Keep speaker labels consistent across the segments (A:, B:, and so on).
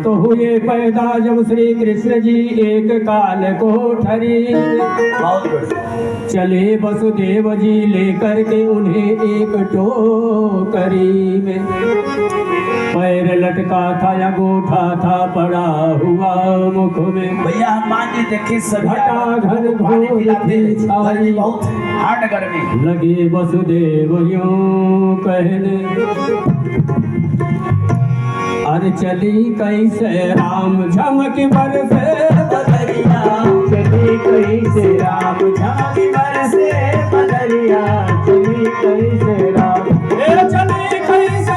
A: तो हुए पैदा जब श्री कृष्ण जी एक काल कोठरी, चले वसुदेव जी लेकर के उन्हें एक टोकरी में। पैर लटका था या गोठा था पड़ा हुआ मुख में।
B: भैया हनुमान जी देखे सब
A: घन घोर
B: बहुत हार्ड गर्मी
A: लगे वसुदेव यूं कहने, अरे चली कैसे राम झमक बरसे बदरिया,
C: चली कैसे राम झमक बरसे बदरिया, चली कैसे राम,
A: चली कैसे,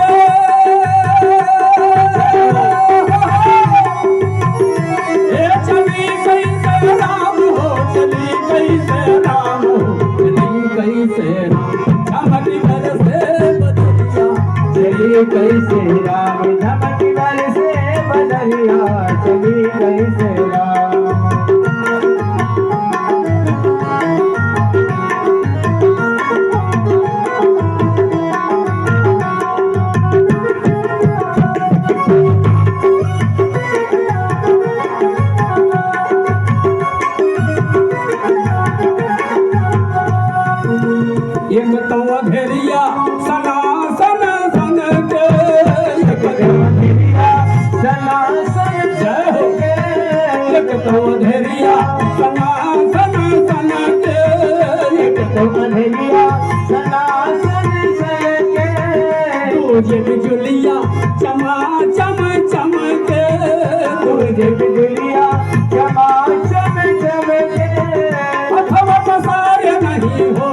A: चली कैसे राम हो, चली कैसे राम हो, चली कैसे राम झमक बरसे बदरिया,
C: चली कैसे राम झमक बरसे बदरिया, चली कैसे राम।
A: एक तो अधेरिया सना सन सन के, एक
C: सना सन
A: जय हो
C: के,
A: एक तो अधेरिया सना सन सन के,
C: एक तो अधेरिया सना सन सन के,
A: तुझे बिजुलिया चमा चम चम के,
C: तुझे बिजुलिया चमा चम चम के,
A: अथवा पसार नहीं हो,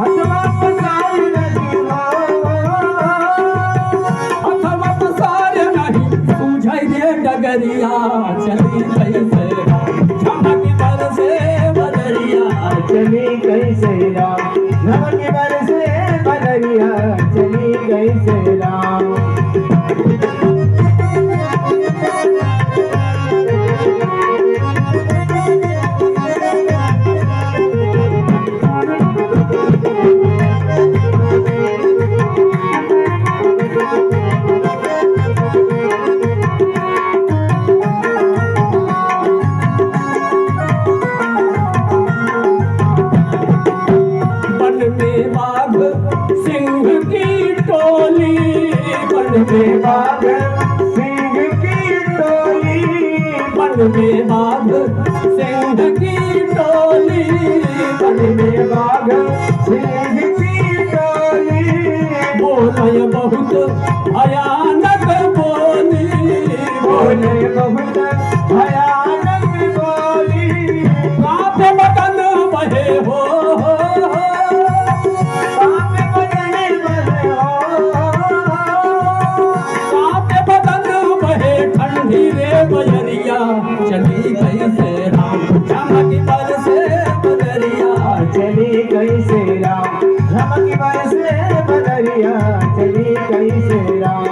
C: अथवा पसार नहीं हो,
A: अथवा पसार नहीं सूझाई दे डगरिया, चली कैसे झमक बरसे बदरिया,
C: चली कैसे राम झमक बरसे बदरिया, चली कैसे राम।
A: वन में बाघ सिंह की टोली, वन में बाघ,
C: सिंह की टोली,
A: वन में बाघ सिंह की टोली,
C: वन में बाघ सिंह की टोली,
A: बोले बहुत भयानक बोली,
C: बोले बहुत भयानक बोली,
A: कांपे बदन बहे हो,
C: कांपे बदन बहे हो,
A: कांपे बदन बहे ठंडी रे बजरिया, चली कैसे राम झमक बरसे बदरिया,
C: चली कैसे राम झमक बरसे बदरिया, चली कैसे राम।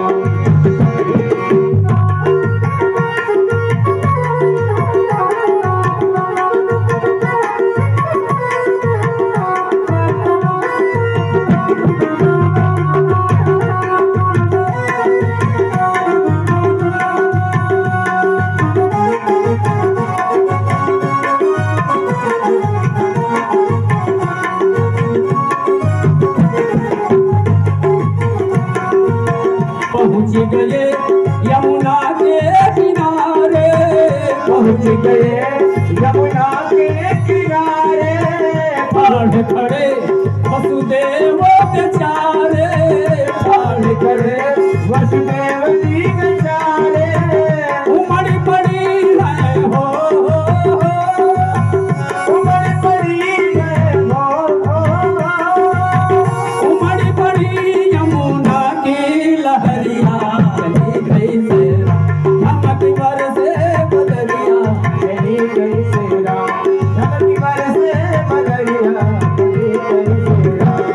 A: पहुँच गए यमुना के किनारे,
C: पहुँच गए यमुना के किनारे,
A: ठाड़ खड़े वसुदेव बेचारे,
C: ठाड़ खड़े वसुदेव जी बेचारे,
A: उमड़ पड़ी है हो,
C: उमड़ पड़ी है हो,
A: उमड़ पड़ी यमुना की लहरिया, चली कैसे झमक बरसे बदरिया,
C: चली कैसे राम झमक बरसे बदरिया, चली कैसे राम।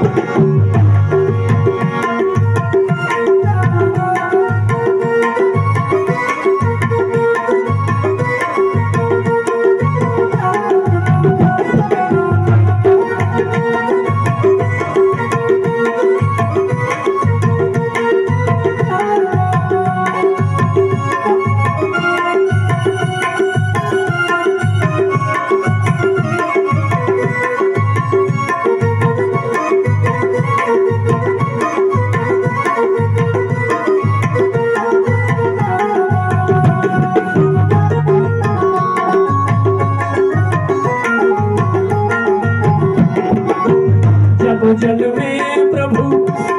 A: जल में प्रभु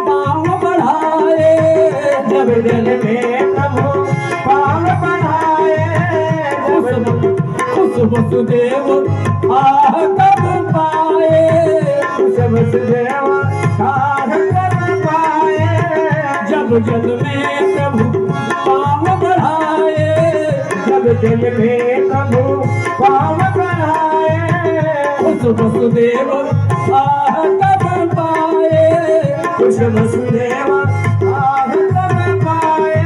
A: पाँव बढ़ाए,
C: जब जल में प्रभु पाँव बढ़ाए,
A: खुश वसुदेव आह कब पाए,
C: खुश वसुदेव आह कब पाए,
A: जब जल में प्रभु पाँव बढ़ाए,
C: जब जल में प्रभु पाँव बढ़ाए,
A: खुश वसुदेव आह कब पाए,
C: खुश वसुदेव आह कब पाए,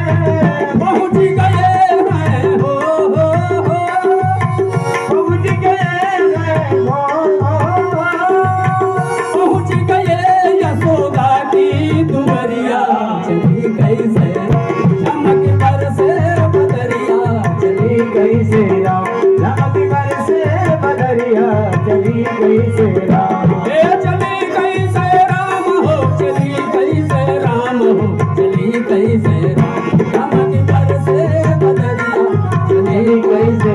A: पहुँच गए हैं हो
C: पहुँच गए हैं हो,
A: पहुँच गए यशोदा की दुवरिया, चली कैसे चमक बरसे बदरिया,
C: चली गई से राम, चमक बरसे बदरिया, चली गई से राम,
A: ए चली कैसे राम हो, चली कैसे राम हो, चली कैसे राम, चमक बरसे बदरिया, चली
C: चली गई से